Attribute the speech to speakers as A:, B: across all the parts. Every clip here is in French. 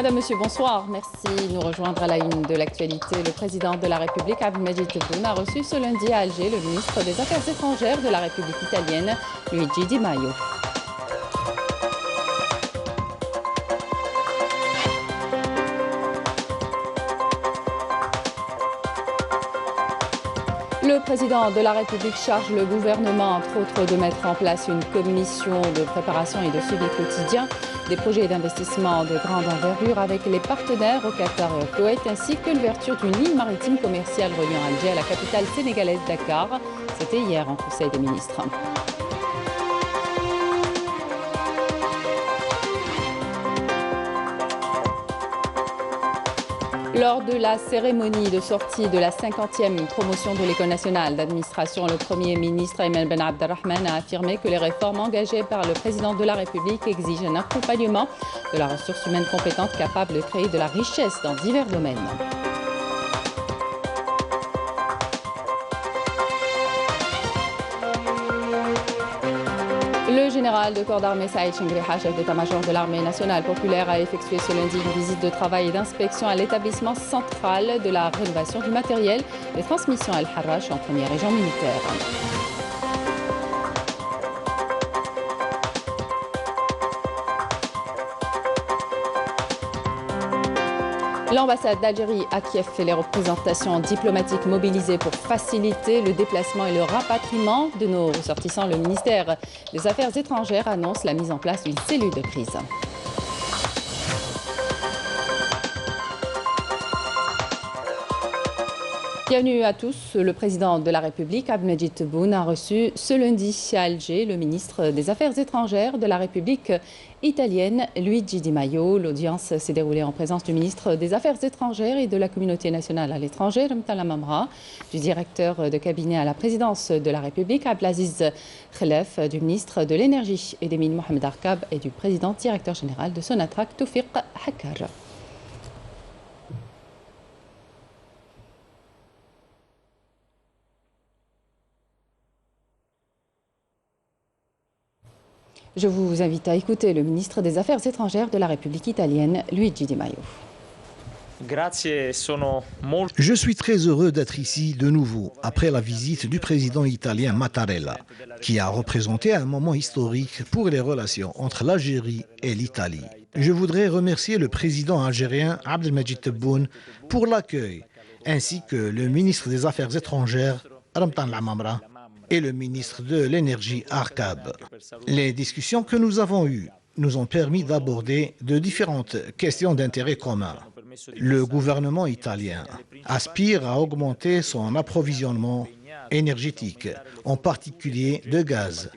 A: Madame, Monsieur, bonsoir. Merci de nous rejoindre à la une de l'actualité. Le président de la République, Abdelmadjid Tebboune, a reçu ce lundi à Alger le ministre des Affaires étrangères de la République italienne, Luigi Di Maio. Le président de la République charge le gouvernement, entre autres, de mettre en place une commission de préparation et de suivi quotidien des projets d'investissement de grande envergure avec les partenaires au Qatar et au Koweït, ainsi que l'ouverture d'une ligne maritime commerciale reliant Alger à la capitale sénégalaise Dakar. C'était hier en Conseil des ministres. Lors de la cérémonie de sortie de la 50e promotion de l'École nationale d'administration, le Premier ministre Ayman Ben Abdelrahman a affirmé que les réformes engagées par le président de la République exigent un accompagnement de la ressource humaine compétente capable de créer de la richesse dans divers domaines. Le général de corps d'armée Saïd Chengriha, chef d'état-major de l'armée nationale populaire, a effectué ce lundi une visite de travail et d'inspection à l'établissement central de la rénovation du matériel de transmission Al-Harrach en première région militaire. L'ambassade d'Algérie à Kiev et les représentations diplomatiques mobilisées pour faciliter le déplacement et le rapatriement de nos ressortissants. Le ministère des Affaires étrangères annonce la mise en place d'une cellule de crise. Bienvenue à tous. Le président de la République, Abdelmadjid Tebboune, a reçu ce lundi à Alger le ministre des Affaires étrangères de la République italienne, Luigi Di Maio. L'audience s'est déroulée en présence du ministre des Affaires étrangères et de la communauté nationale à l'étranger, Ramtane Lamamra, du directeur de cabinet à la présidence de la République, Abdelaziz Khelef, du ministre de l'Énergie et des Mines, Mohamed Arkab, et du président directeur général de Sonatrach, Toufiq Hakkar. Je vous invite à écouter le ministre des Affaires étrangères de la République italienne, Luigi Di Maio.
B: Je suis très heureux d'être ici de nouveau, après la visite du président italien Mattarella, qui a représenté un moment historique pour les relations entre l'Algérie et l'Italie. Je voudrais remercier le président algérien Abdelmadjid Tebboune pour l'accueil, ainsi que le ministre des Affaires étrangères, Ramtane Lamamra, et le ministre de l'Énergie, Arkab. Les discussions que nous avons eues nous ont permis d'aborder de différentes questions d'intérêt commun. Le gouvernement italien aspire à augmenter son approvisionnement énergétique, en particulier de gaz,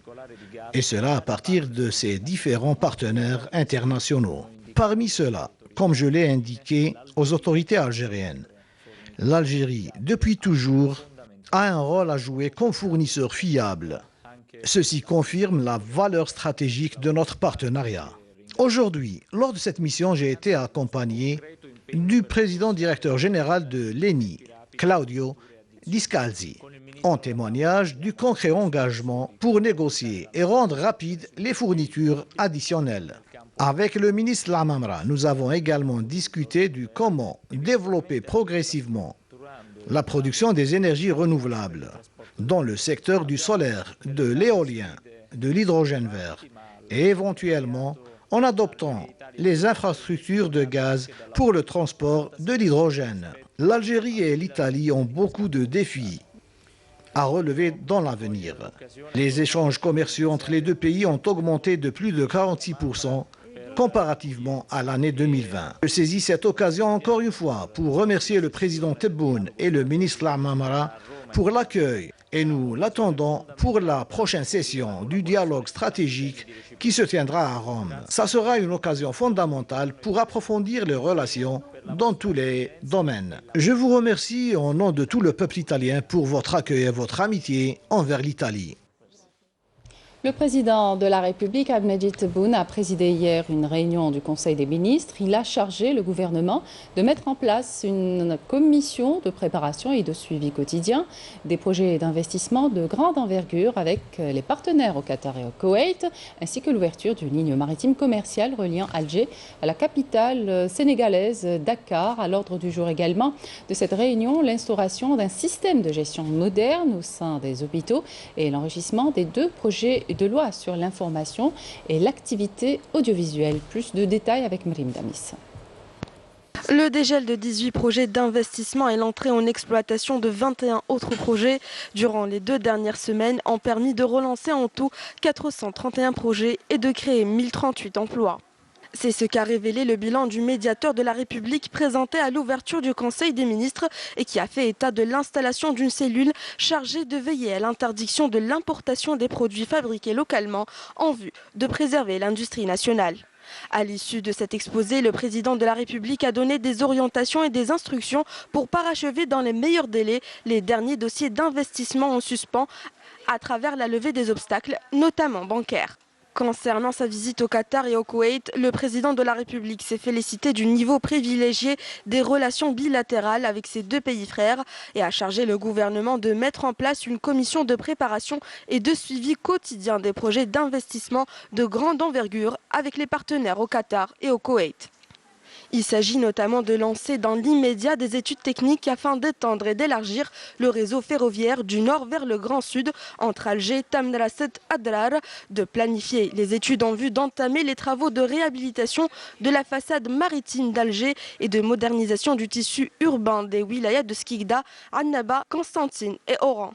B: et cela à partir de ses différents partenaires internationaux. Parmi ceux-là, comme je l'ai indiqué aux autorités algériennes, l'Algérie, depuis toujours, a un rôle à jouer comme fournisseur fiable. Ceci confirme la valeur stratégique de notre partenariat. Aujourd'hui, lors de cette mission, j'ai été accompagné du président directeur général de l'ENI, Claudio Discalzi, en témoignage du concret engagement pour négocier et rendre rapides les fournitures additionnelles. Avec le ministre Lamamra, nous avons également discuté du comment développer progressivement la production des énergies renouvelables dans le secteur du solaire, de l'éolien, de l'hydrogène vert et éventuellement en adoptant les infrastructures de gaz pour le transport de l'hydrogène. L'Algérie et l'Italie ont beaucoup de défis à relever dans l'avenir. Les échanges commerciaux entre les deux pays ont augmenté de plus de 46% comparativement à l'année 2020. Je saisis cette occasion encore une fois pour remercier le président Tebboune et le ministre Lamamra pour l'accueil et nous l'attendons pour la prochaine session du dialogue stratégique qui se tiendra à Rome. Ça sera une occasion fondamentale pour approfondir les relations dans tous les domaines. Je vous remercie au nom de tout le peuple italien pour votre accueil et votre amitié envers l'Italie.
A: Le président de la République, Abdelmadjid Tebboune, a présidé hier une réunion du Conseil des ministres. Il a chargé le gouvernement de mettre en place une commission de préparation et de suivi quotidien des projets d'investissement de grande envergure avec les partenaires au Qatar et au Koweït, ainsi que l'ouverture d'une ligne maritime commerciale reliant Alger à la capitale sénégalaise Dakar. À l'ordre du jour également de cette réunion, l'instauration d'un système de gestion moderne au sein des hôpitaux et l'enrichissement des deux projets de loi sur l'information et l'activité audiovisuelle. Plus de détails avec Mrim Damis.
C: Le dégel de 18 projets d'investissement et l'entrée en exploitation de 21 autres projets durant les 2 dernières semaines ont permis de relancer en tout 431 projets et de créer 1038 emplois. C'est ce qu'a révélé le bilan du médiateur de la République présenté à l'ouverture du Conseil des ministres et qui a fait état de l'installation d'une cellule chargée de veiller à l'interdiction de l'importation des produits fabriqués localement en vue de préserver l'industrie nationale. À l'issue de cet exposé, le président de la République a donné des orientations et des instructions pour parachever dans les meilleurs délais les derniers dossiers d'investissement en suspens à travers la levée des obstacles, notamment bancaires. Concernant sa visite au Qatar et au Koweït, le président de la République s'est félicité du niveau privilégié des relations bilatérales avec ces deux pays frères et a chargé le gouvernement de mettre en place une commission de préparation et de suivi quotidien des projets d'investissement de grande envergure avec les partenaires au Qatar et au Koweït. Il s'agit notamment de lancer dans l'immédiat des études techniques afin d'étendre et d'élargir le réseau ferroviaire du nord vers le Grand Sud entre Alger, Tamraset, Adrar, de planifier les études en vue d'entamer les travaux de réhabilitation de la façade maritime d'Alger et de modernisation du tissu urbain des wilayas de Skikda, Annaba, Constantine et Oran.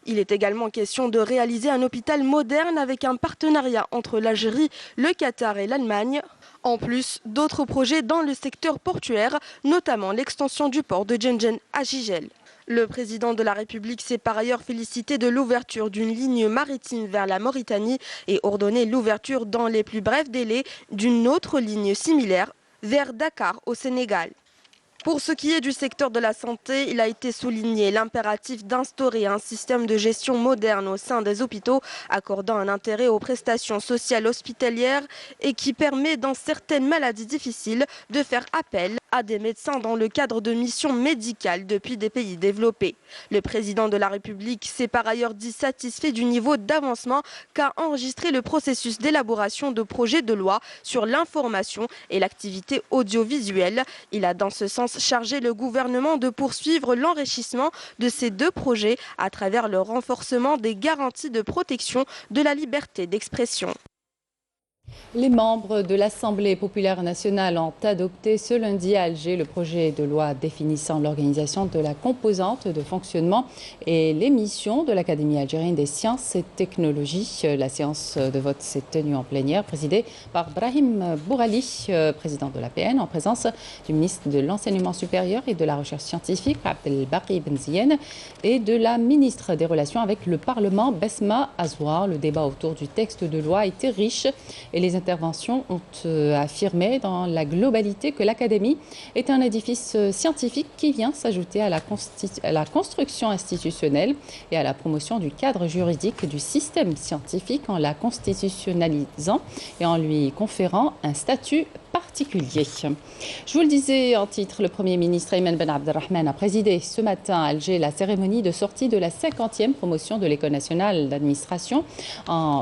C: Il est également question de réaliser un hôpital moderne avec un partenariat entre l'Algérie, le Qatar et l'Allemagne. En plus, d'autres projets dans le secteur portuaire, notamment l'extension du port de Djenjen à Gigel. Le président de la République s'est par ailleurs félicité de l'ouverture d'une ligne maritime vers la Mauritanie et ordonné l'ouverture dans les plus brefs délais d'une autre ligne similaire vers Dakar au Sénégal. Pour ce qui est du secteur de la santé, il a été souligné l'impératif d'instaurer un système de gestion moderne au sein des hôpitaux, accordant un intérêt aux prestations sociales hospitalières et qui permet dans certaines maladies difficiles de faire appel à des médecins dans le cadre de missions médicales depuis des pays développés. Le président de la République s'est par ailleurs dit satisfait du niveau d'avancement qu'a enregistré le processus d'élaboration de projets de loi sur l'information et l'activité audiovisuelle. Il a dans ce sens chargé le gouvernement de poursuivre l'enrichissement de ces deux projets à travers le renforcement des garanties de protection de la liberté d'expression.
A: Les membres de l'Assemblée populaire nationale ont adopté ce lundi à Alger le projet de loi définissant l'organisation de la composante de fonctionnement et les missions de l'Académie algérienne des sciences et technologies. La séance de vote s'est tenue en plénière, présidée par Brahim Bourali, président de l'APN, en présence du ministre de l'Enseignement supérieur et de la Recherche scientifique, Abdelbaki Benziane, et de la ministre des Relations avec le Parlement, Besma Azouar. Le débat autour du texte de loi a été riche et les interventions ont affirmé dans la globalité que l'Académie est un édifice scientifique qui vient s'ajouter à la construction institutionnelle et à la promotion du cadre juridique du système scientifique en la constitutionnalisant et en lui conférant un statut particulier. Je vous le disais en titre, le Premier ministre Ayman Ben Abdelrahman a présidé ce matin à Alger la cérémonie de sortie de la 50e promotion de l'École nationale d'administration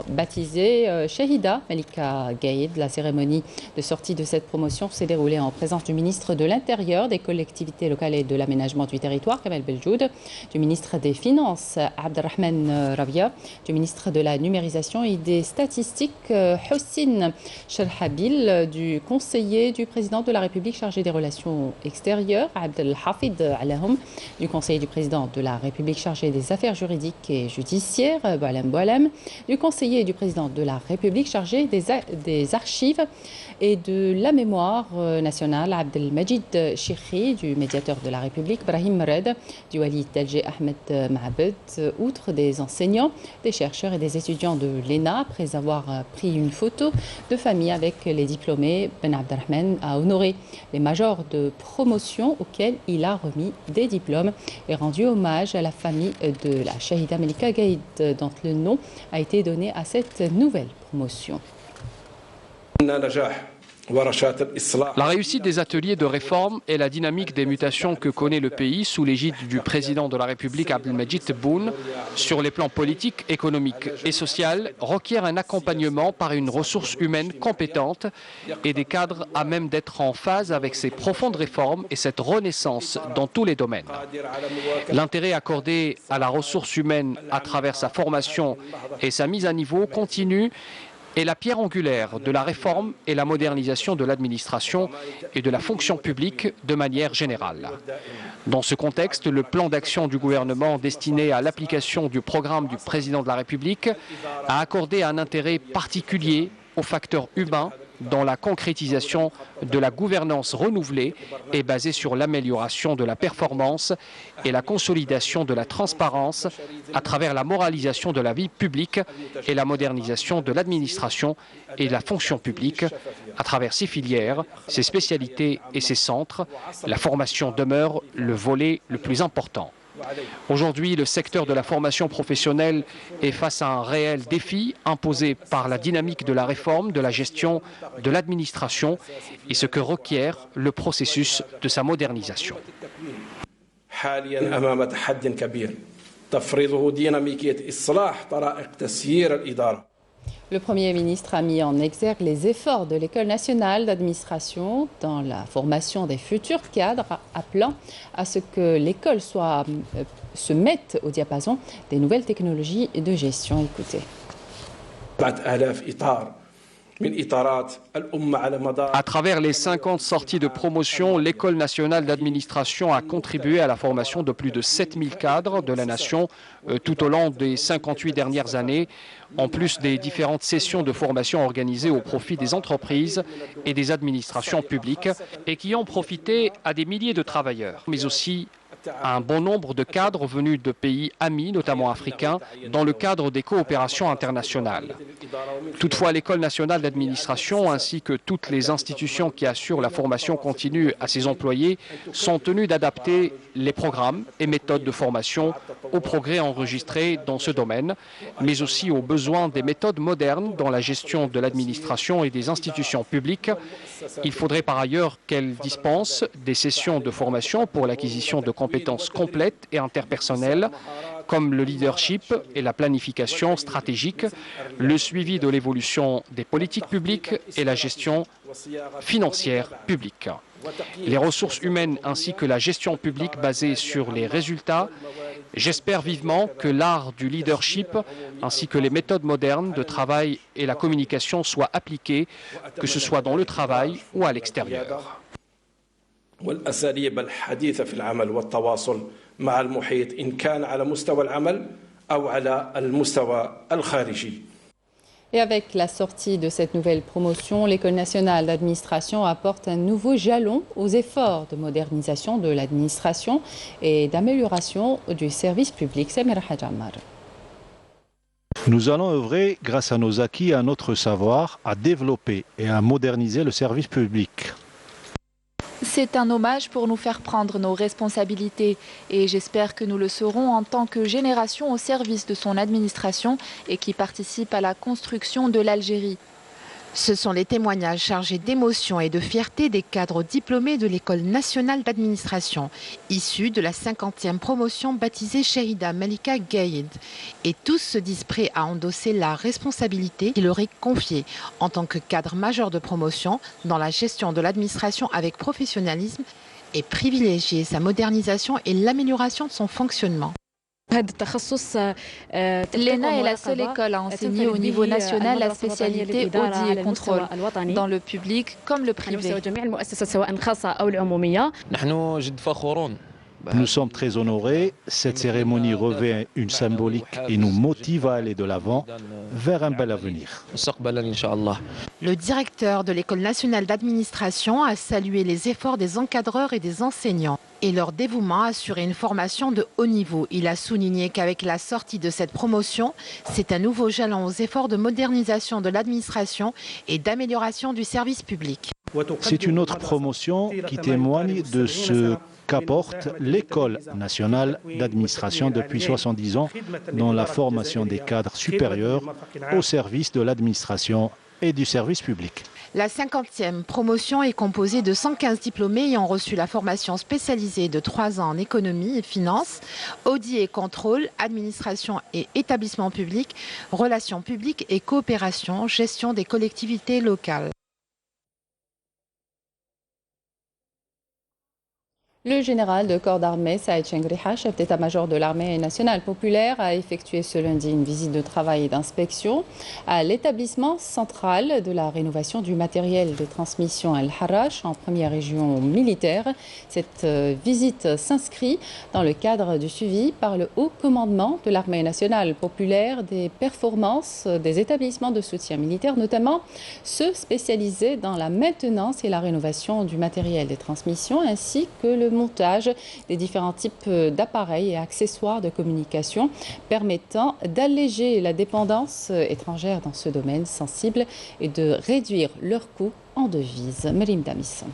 A: baptisée Shahida Malika Gaïd. La cérémonie de sortie de cette promotion s'est déroulée en présence du ministre de l'Intérieur, des collectivités locales et de l'aménagement du territoire, Kamel Beljoud, du ministre des Finances, Abdelrahman Rabia, du ministre de la Numérisation et des Statistiques, Houssine Cherhabil, du conseiller du président de la République chargé des relations extérieures, Abdel Hafid Alahoum, du conseiller du président de la République chargé des affaires juridiques et judiciaires, Boualem Boualem, du conseiller du président de la République chargé des archives et de la mémoire nationale, Abdelmajid Chikri, du médiateur de la République, Brahim Red, du Walid d'Alger, Ahmed Mahabed, outre des enseignants, des chercheurs et des étudiants de l'ENA, après avoir pris une photo de famille avec les diplômés. Ben Ben Abdelrahman a honoré les majors de promotion auxquels il a remis des diplômes et rendu hommage à la famille de la Shahida Melika Gaïd, dont le nom a été donné à cette nouvelle promotion.
D: La réussite des ateliers de réforme et la dynamique des mutations que connaît le pays sous l'égide du président de la République Abdelmajid Tebboune sur les plans politiques, économiques et sociaux requièrent un accompagnement par une ressource humaine compétente et des cadres à même d'être en phase avec ces profondes réformes et cette renaissance dans tous les domaines. L'intérêt accordé à la ressource humaine à travers sa formation et sa mise à niveau continue est la pierre angulaire de la réforme et la modernisation de l'administration et de la fonction publique de manière générale. Dans ce contexte, le plan d'action du gouvernement destiné à l'application du programme du président de la République a accordé un intérêt particulier aux facteurs humains dans la concrétisation de la gouvernance renouvelée et basée sur l'amélioration de la performance et la consolidation de la transparence à travers la moralisation de la vie publique et la modernisation de l'administration et de la fonction publique à travers ses filières, ses spécialités et ses centres. La formation demeure le volet le plus important. Aujourd'hui, le secteur de la formation professionnelle est face à un réel défi imposé par la dynamique de la réforme, de la gestion, de l'administration et ce que requiert le processus de sa modernisation.
A: Le Premier ministre a mis en exergue les efforts de l'École nationale d'administration dans la formation des futurs cadres, appelant à ce que l'école se mette au diapason des nouvelles technologies de gestion. Écoutez.
D: À travers les 50 sorties de promotion, l'École nationale d'administration a contribué à la formation de plus de 7000 cadres de la nation tout au long des 58 dernières années, en plus des différentes sessions de formation organisées au profit des entreprises et des administrations publiques et qui ont profité à des milliers de travailleurs, mais aussi à un bon nombre de cadres venus de pays amis, notamment africains, dans le cadre des coopérations internationales. Toutefois, l'École nationale d'administration ainsi que toutes les institutions qui assurent la formation continue à ses employés sont tenues d'adapter les programmes et méthodes de formation aux progrès enregistrés dans ce domaine, mais aussi aux besoins des méthodes modernes dans la gestion de l'administration et des institutions publiques. Il faudrait par ailleurs qu'elles dispensent des sessions de formation pour l'acquisition de compétences complètes et interpersonnelles, comme le leadership et la planification stratégique, le suivi de l'évolution des politiques publiques et la gestion financière publique. Les ressources humaines ainsi que la gestion publique basée sur les résultats. J'espère vivement que l'art du leadership ainsi que les méthodes modernes de travail et la communication soient appliquées, que ce soit dans le travail ou à l'extérieur.
E: والأساليب الحديثة في العمل والتواصل مع المحيط إن كان على مستوى العمل أو على المستوى الخارجي.
A: Et avec la sortie de cette nouvelle promotion, l'École nationale d'administration apporte un nouveau jalon aux efforts de modernisation de l'administration et d'amélioration du service public. Samira Hajamar.
F: Nous allons œuvrer, grâce à nos acquis et à notre savoir, à développer et à moderniser le service public.
G: C'est un hommage pour nous faire prendre nos responsabilités et j'espère que nous le serons en tant que génération au service de son administration et qui participe à la construction de l'Algérie.
H: Ce sont les témoignages chargés d'émotion et de fierté des cadres diplômés de l'École nationale d'administration, issus de la 50e promotion baptisée Shahida Melika Gaïd. Et tous se disent prêts à endosser la responsabilité qui leur est confiée en tant que cadre majeur de promotion dans la gestion de l'administration avec professionnalisme et privilégier sa modernisation et l'amélioration de son fonctionnement.
G: L'ENA est la seule école à enseigner au niveau national la spécialité audit et contrôle, dans le public comme le privé.
F: Nous sommes très honorés. Cette cérémonie revêt une symbolique et nous motive à aller de l'avant vers un bel avenir.
H: Le directeur de l'École nationale d'administration a salué les efforts des encadreurs et des enseignants et leur dévouement à assurer une formation de haut niveau. Il a souligné qu'avec la sortie de cette promotion, c'est un nouveau jalon aux efforts de modernisation de l'administration et d'amélioration du service public.
F: C'est une autre promotion qui témoigne de ce qu'apporte l'École nationale d'administration depuis 70 ans dans la formation des cadres supérieurs au service de l'administration et du service public.
H: La 50e promotion est composée de 115 diplômés ayant reçu la formation spécialisée de 3 ans en économie et finances, audit et contrôle, administration et établissement public, relations publiques et coopération, gestion des collectivités locales.
A: Le général de corps d'armée Saïd Chengriha, chef d'état-major de l'armée nationale populaire, a effectué ce lundi une visite de travail et d'inspection à l'établissement central de la rénovation du matériel de transmission Al-Harrach en première région militaire. Cette visite s'inscrit dans le cadre du suivi par le haut commandement de l'armée nationale populaire des performances des établissements de soutien militaire, notamment ceux spécialisés dans la maintenance et la rénovation du matériel des transmissions ainsi que le montage des différents types d'appareils et accessoires de communication permettant d'alléger la dépendance étrangère dans ce domaine sensible et de réduire leurs coûts en devises. Merim Damis.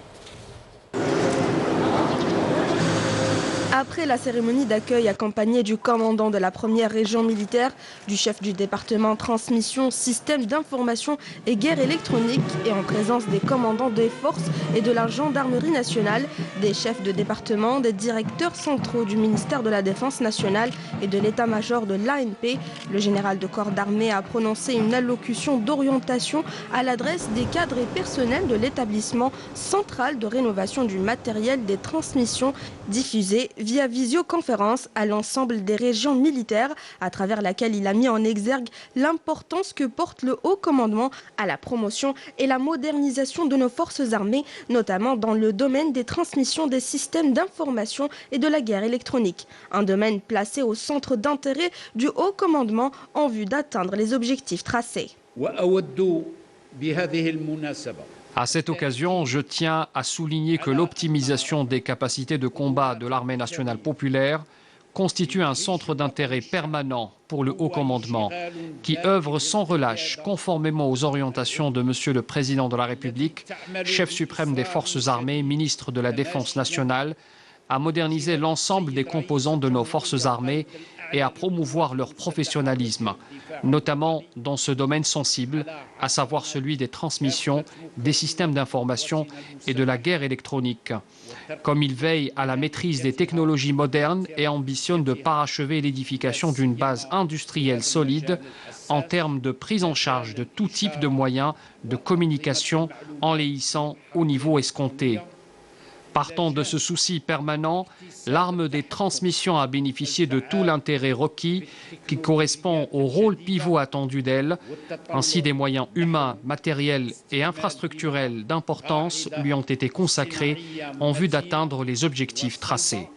C: Après la cérémonie d'accueil accompagnée du commandant de la première région militaire, du chef du département transmission, système d'information et guerre électronique et en présence des commandants des forces et de la gendarmerie nationale, des chefs de département, des directeurs centraux du ministère de la Défense nationale et de l'état-major de l'ANP, le général de corps d'armée a prononcé une allocution d'orientation à l'adresse des cadres et personnels de l'établissement central de rénovation du matériel des transmissions diffusée via visioconférence à l'ensemble des régions militaires, à travers laquelle il a mis en exergue l'importance que porte le haut commandement à la promotion et la modernisation de nos forces armées, notamment dans le domaine des transmissions des systèmes d'information et de la guerre électronique. Un domaine placé au centre d'intérêt du haut commandement en vue d'atteindre les objectifs tracés.
D: À cette occasion, je tiens à souligner que l'optimisation des capacités de combat de l'armée nationale populaire constitue un centre d'intérêt permanent pour le haut commandement, qui œuvre sans relâche, conformément aux orientations de Monsieur le Président de la République, chef suprême des forces armées, ministre de la Défense nationale, à moderniser l'ensemble des composants de nos forces armées et à promouvoir leur professionnalisme, notamment dans ce domaine sensible, à savoir celui des transmissions, des systèmes d'information et de la guerre électronique. Comme il veille à la maîtrise des technologies modernes et ambitionne de parachever l'édification d'une base industrielle solide en termes de prise en charge de tout type de moyens de communication en les hissant au niveau escompté. Partant de ce souci permanent, l'arme des transmissions a bénéficié de tout l'intérêt requis qui correspond au rôle pivot attendu d'elle. Ainsi, des moyens humains, matériels et infrastructurels d'importance lui ont été consacrés en vue d'atteindre les objectifs tracés.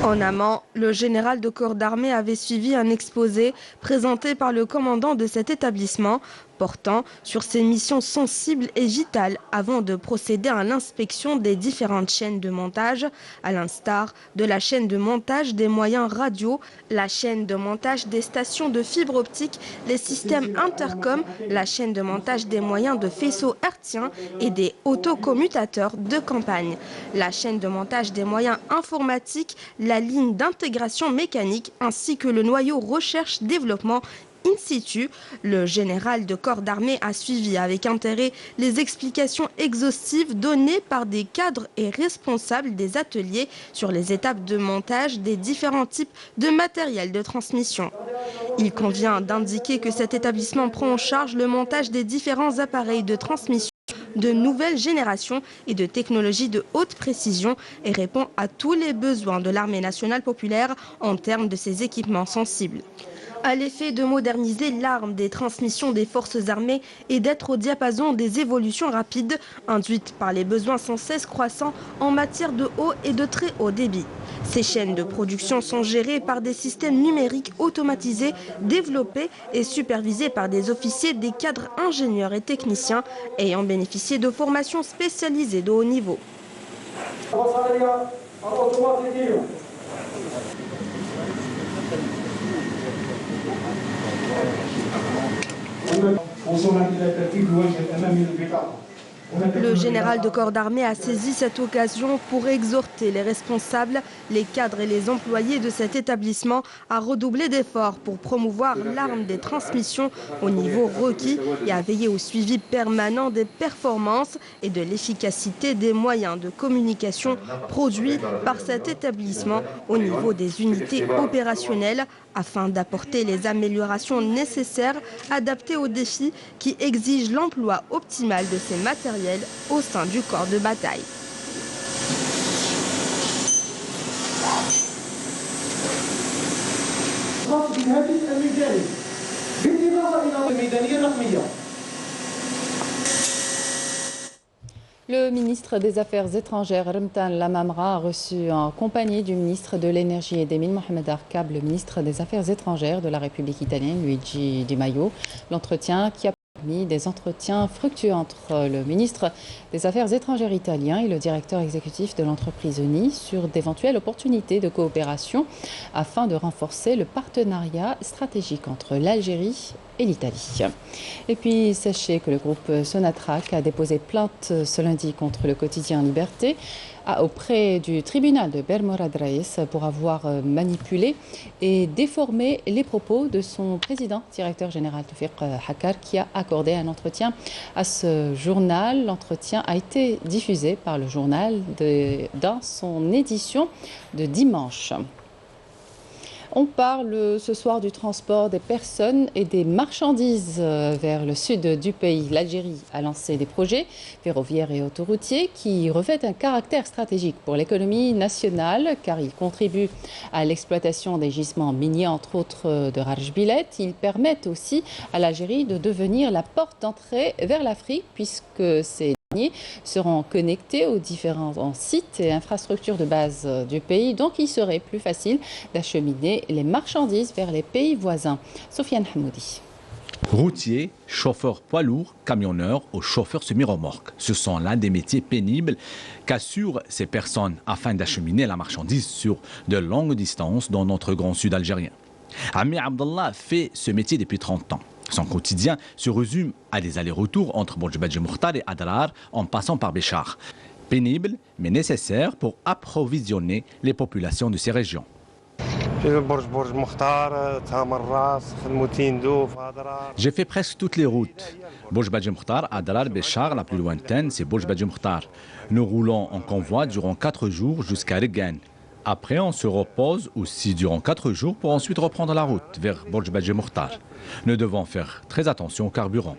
C: En amont, le général de corps d'armée avait suivi un exposé présenté par le commandant de cet établissement portant sur ses missions sensibles et vitales avant de procéder à l'inspection des différentes chaînes de montage, à l'instar de la chaîne de montage des moyens radio, la chaîne de montage des stations de fibre optique, les systèmes intercom, la chaîne de montage des moyens de faisceaux hertziens et des autocommutateurs de campagne, la chaîne de montage des moyens informatiques, la ligne d'intégration mécanique ainsi que le noyau recherche-développement in situ. Le général de corps d'armée a suivi avec intérêt les explications exhaustives données par des cadres et responsables des ateliers sur les étapes de montage des différents types de matériel de transmission. Il convient d'indiquer que cet établissement prend en charge le montage des différents appareils de transmission de nouvelle génération et de technologies de haute précision et répond à tous les besoins de l'armée nationale populaire en termes de ses équipements sensibles. À l'effet de moderniser l'arme des transmissions des forces armées et d'être au diapason des évolutions rapides induites par les besoins sans cesse croissants en matière de haut et de très haut débit. Ces chaînes de production sont gérées par des systèmes numériques automatisés, développés et supervisés par des officiers, des cadres ingénieurs et techniciens ayant bénéficié de formations spécialisées de haut niveau. Le général de corps d'armée a saisi cette occasion pour exhorter les responsables, les cadres et les employés de cet établissement à redoubler d'efforts pour promouvoir l'arme des transmissions au niveau requis et à veiller au suivi permanent des performances et de l'efficacité des moyens de communication produits par cet établissement au niveau des unités opérationnelles afin d'apporter les améliorations nécessaires adaptées aux défis qui exigent l'emploi optimal de ces matériels au sein du corps de bataille.
A: Le ministre des Affaires étrangères, Ramtan Lamamra, a reçu en compagnie du ministre de l'Énergie et des Mines, Mohamed Arkab, le ministre des Affaires étrangères de la République italienne, Luigi Di Maio. L'entretien qui a permis des entretiens fructueux entre le ministre des Affaires étrangères italien et le directeur exécutif de l'entreprise Eni sur d'éventuelles opportunités de coopération afin de renforcer le partenariat stratégique entre l'Algérie et l'Italie. Et puis, sachez que le groupe Sonatrach a déposé plainte ce lundi contre le quotidien Liberté auprès du tribunal de Bermorad Raïs pour avoir manipulé et déformé les propos de son président, directeur général Toufiq Hakar, qui a accordé un entretien à ce journal. L'entretien a été diffusé par le journal dans son édition de dimanche. On parle ce soir du transport des personnes et des marchandises vers le sud du pays. L'Algérie a lancé des projets ferroviaires et autoroutiers qui revêtent un caractère stratégique pour l'économie nationale car ils contribuent à l'exploitation des gisements miniers, entre autres de Rajbilet. Ils permettent aussi à l'Algérie de devenir la porte d'entrée vers l'Afrique puisque ces seront connectés aux différents sites et infrastructures de base du pays. Donc, il serait plus facile d'acheminer les marchandises vers les pays voisins. Sofiane Hamoudi.
I: Routiers, chauffeurs poids lourds, camionneurs ou chauffeurs semi-remorques. Ce sont l'un des métiers pénibles qu'assurent ces personnes afin d'acheminer la marchandise sur de longues distances dans notre grand sud algérien. Ami Abdallah fait ce métier depuis 30 ans. Son quotidien se résume à des allers-retours entre Bourj Badji Moukhtar et Adrar en passant par Béchar. Pénible mais nécessaire pour approvisionner les populations de ces régions. J'ai fait presque toutes les routes. Bourj Badji Moukhtar, Adrar, Béchar, la plus lointaine c'est Bourj Badji Moukhtar. Nous roulons en convoi durant 4 jours jusqu'à Regan. Après, on se repose aussi durant 4 jours pour ensuite reprendre la route vers Bourj Badji Moukhtar. Nous devons faire très attention au carburant.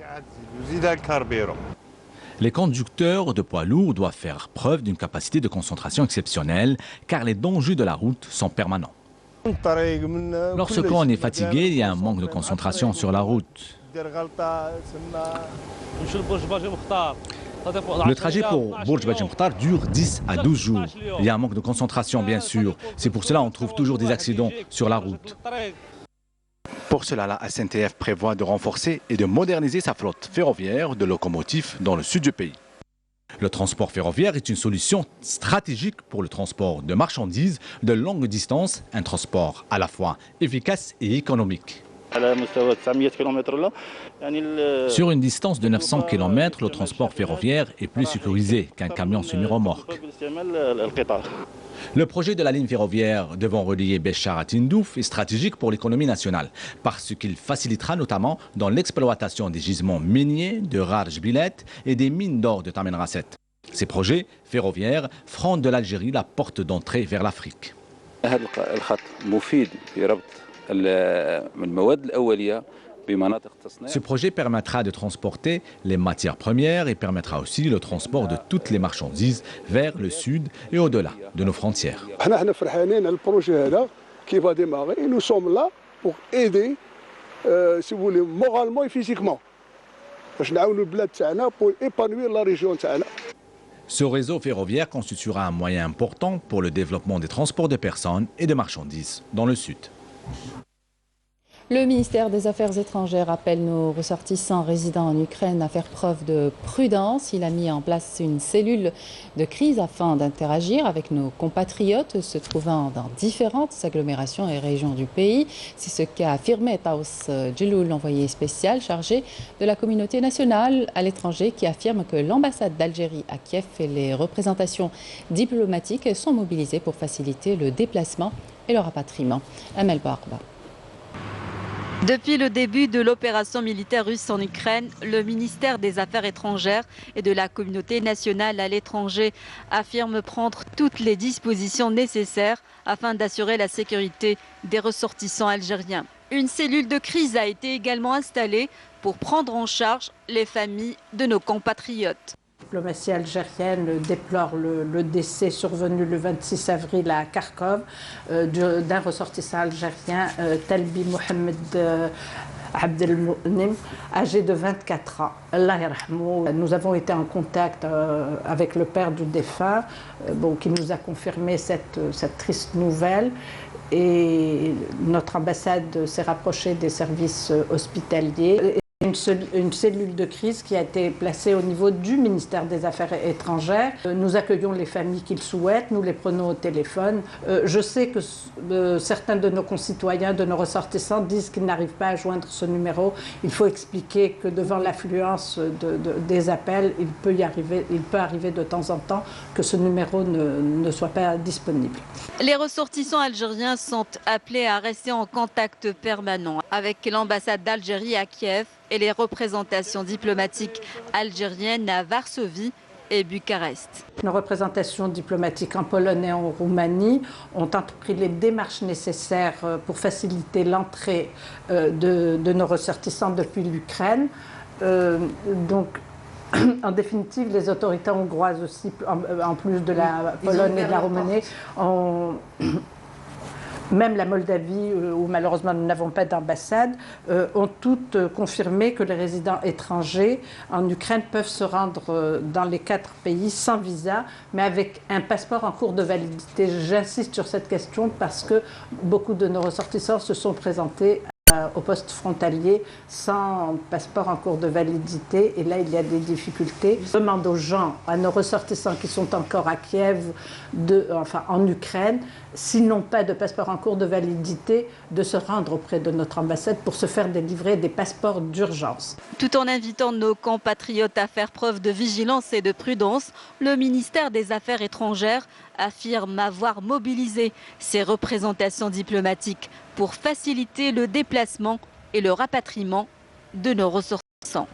I: Les conducteurs de poids lourds doivent faire preuve d'une capacité de concentration exceptionnelle car les dangers de la route sont permanents. Lorsqu'on est fatigué, il y a un manque de concentration sur la route. Le trajet pour Bourj Badji Moukhtar dure 10 à 12 jours. Il y a un manque de concentration, bien sûr. C'est pour cela qu'on trouve toujours des accidents sur la route. Pour cela, la SNTF prévoit de renforcer et de moderniser sa flotte ferroviaire de locomotives dans le sud du pays. Le transport ferroviaire est une solution stratégique pour le transport de marchandises de longue distance, un transport à la fois efficace et économique. Sur une distance de 900 km, le transport ferroviaire est plus sécurisé qu'un camion semi-remorque. Le projet de la ligne ferroviaire devant relier Béchar à Tindouf est stratégique pour l'économie nationale parce qu'il facilitera notamment dans l'exploitation des gisements miniers de Rajbilet et des mines d'or de Tamen Rasset. Ces projets ferroviaires feront de l'Algérie la porte d'entrée vers l'Afrique. Ce projet permettra de transporter les matières premières et permettra aussi le transport de toutes les marchandises vers le sud et au-delà de nos frontières.
J: Le projet qui va démarrer, nous sommes là pour aider, si vous voulez, moralement et physiquement. Pour épanouir la région.
I: Ce réseau ferroviaire constituera un moyen important pour le développement des transports de personnes et de marchandises dans le sud.
A: Le ministère des Affaires étrangères appelle nos ressortissants résidents en Ukraine à faire preuve de prudence. Il a mis en place une cellule de crise afin d'interagir avec nos compatriotes se trouvant dans différentes agglomérations et régions du pays. C'est ce qu'a affirmé Taous Djelloul, l'envoyé spécial chargé de la communauté nationale à l'étranger, qui affirme que l'ambassade d'Algérie à Kiev et les représentations diplomatiques sont mobilisées pour faciliter le déplacement et le rapatriement. Amel Barba.
K: Depuis le début de l'opération militaire russe en Ukraine, le ministère des Affaires étrangères et de la communauté nationale à l'étranger affirme prendre toutes les dispositions nécessaires afin d'assurer la sécurité des ressortissants algériens. Une cellule de crise a été également installée pour prendre en charge les familles de nos compatriotes.
L: La diplomatie algérienne déplore le décès survenu le 26 avril à Kharkov d'un ressortissant algérien, Talbi Mohamed Abdelmounim, âgé de 24 ans. Allah yarhamou. Nous avons été en contact avec le père du défunt, qui nous a confirmé cette triste nouvelle. Et notre ambassade s'est rapprochée des services hospitaliers. Une cellule de crise qui a été placée au niveau du ministère des Affaires étrangères. Nous accueillons les familles qui le souhaitent, nous les prenons au téléphone. Je sais que certains de nos concitoyens, de nos ressortissants disent qu'ils n'arrivent pas à joindre ce numéro. Il faut expliquer que devant l'affluence des appels, il peut arriver de temps en temps que ce numéro ne soit pas disponible.
K: Les ressortissants algériens sont appelés à rester en contact permanent avec l'ambassade d'Algérie à Kiev et les représentations diplomatiques algériennes à Varsovie et Bucarest.
L: Nos représentations diplomatiques en Pologne et en Roumanie ont entrepris les démarches nécessaires pour faciliter l'entrée de nos ressortissants depuis l'Ukraine. En définitive, les autorités hongroises aussi, en plus de la Pologne et de la Roumanie, même la Moldavie, où malheureusement nous n'avons pas d'ambassade, ont toutes confirmé que les résidents étrangers en Ukraine peuvent se rendre dans les 4 pays sans visa, mais avec un passeport en cours de validité. J'insiste sur cette question parce que beaucoup de nos ressortissants se sont présentés au poste frontalier sans passeport en cours de validité, et là il y a des difficultés. Je demande aux gens, à nos ressortissants qui sont encore à Kiev, en Ukraine, s'ils n'ont pas de passeport en cours de validité, de se rendre auprès de notre ambassade pour se faire délivrer des passeports d'urgence.
K: Tout en invitant nos compatriotes à faire preuve de vigilance et de prudence, le ministère des Affaires étrangères affirme avoir mobilisé ses représentations diplomatiques pour faciliter le déplacement et le rapatriement de nos ressortissants.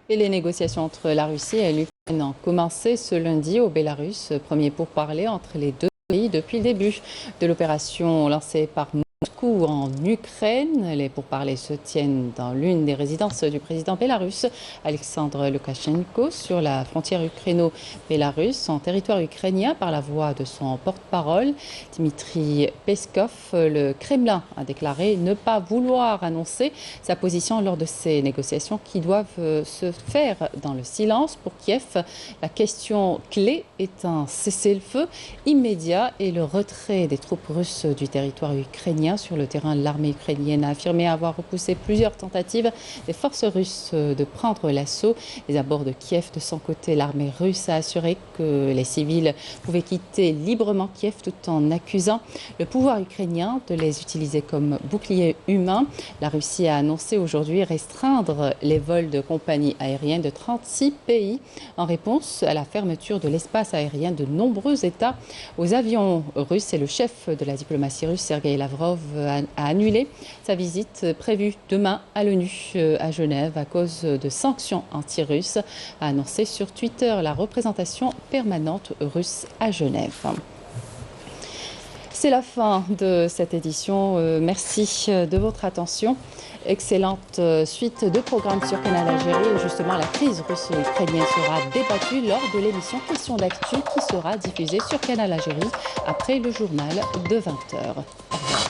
A: Et les négociations entre la Russie et l'Ukraine ont commencé ce lundi au Bélarus. Premier pourparlers entre les deux pays depuis le début de l'opération lancée par Moscou en Ukraine. Les pourparlers se tiennent dans l'une des résidences du président bélarusse, Alexandre Loukachenko, sur la frontière ukraino-bélarusse, en territoire ukrainien, par la voix de son porte-parole, Dmitri Peskov. Le Kremlin a déclaré ne pas vouloir annoncer sa position lors de ces négociations qui doivent se faire dans le silence. Pour Kiev, la question clé est un cessez-le-feu immédiat et le retrait des troupes russes du territoire ukrainien. Sur le terrain, l'armée ukrainienne a affirmé avoir repoussé plusieurs tentatives des forces russes de prendre l'assaut. Les abords de Kiev, de son côté, l'armée russe a assuré que les civils pouvaient quitter librement Kiev tout en accusant le pouvoir ukrainien de les utiliser comme bouclier humain. La Russie a annoncé aujourd'hui restreindre les vols de compagnies aériennes de 36 pays en réponse à la fermeture de l'espace aérien de nombreux États aux avions russes. Et le chef de la diplomatie russe, Sergueï Lavrov, a annulé sa visite prévue demain à l'ONU à Genève à cause de sanctions anti-russes, a annoncé sur Twitter la représentation permanente russe à Genève. C'est la fin de cette édition. Merci de votre attention. Excellente suite de programmes sur Canal Algérie. Et justement, la crise russo-ukrainienne sera débattue lors de l'émission Questions d'actu qui sera diffusée sur Canal Algérie après le journal de 20h.